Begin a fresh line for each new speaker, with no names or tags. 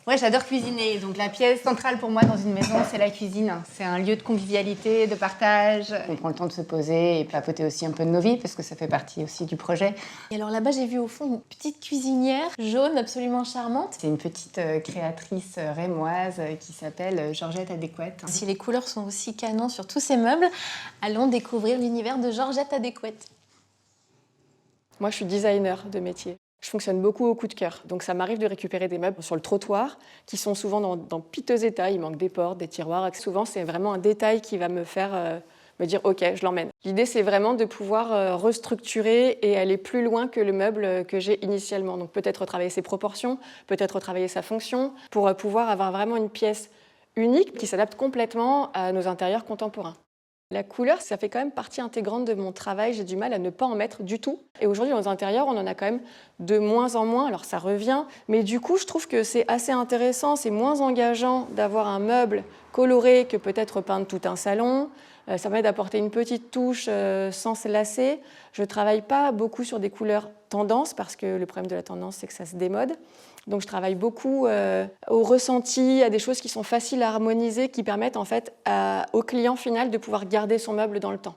Ouais, j'adore cuisiner. Donc la pièce centrale pour moi dans une maison, c'est la cuisine. C'est un lieu de convivialité, de partage. On prend le temps de se poser et papoter aussi un peu de nos vies parce que ça fait partie aussi du projet.
Et alors là-bas, j'ai vu au fond une petite cuisinière jaune absolument charmante.
C'est une petite créatrice rémoise qui s'appelle Georgette Adéquate.
Si les couleurs sont aussi canons sur tous ces meubles, allons découvrir l'univers de Georgette Adéquate.
Moi, je suis designer de métier. Je fonctionne beaucoup au coup de cœur. Donc ça m'arrive de récupérer des meubles sur le trottoir qui sont souvent dans piteux état. Il manque des portes, des tiroirs. Souvent, c'est vraiment un détail qui va me faire me dire « OK, je l'emmène ». L'idée, c'est vraiment de pouvoir restructurer et aller plus loin que le meuble que j'ai initialement. Donc peut-être retravailler ses proportions, peut-être retravailler sa fonction pour pouvoir avoir vraiment une pièce unique qui s'adapte complètement à nos intérieurs contemporains. La couleur, ça fait quand même partie intégrante de mon travail. J'ai du mal à ne pas en mettre du tout. Et aujourd'hui, dans les intérieurs, on en a quand même de moins en moins. Alors ça revient, mais du coup, je trouve que c'est assez intéressant. C'est moins engageant d'avoir un meuble coloré que peut-être peindre tout un salon. Ça permet d'apporter une petite touche sans se lasser. Je ne travaille pas beaucoup sur des couleurs tendance parce que le problème de la tendance, c'est que ça se démode. Donc je travaille beaucoup au ressenti, à des choses qui sont faciles à harmoniser, qui permettent en fait au client final de pouvoir garder son meuble dans le temps.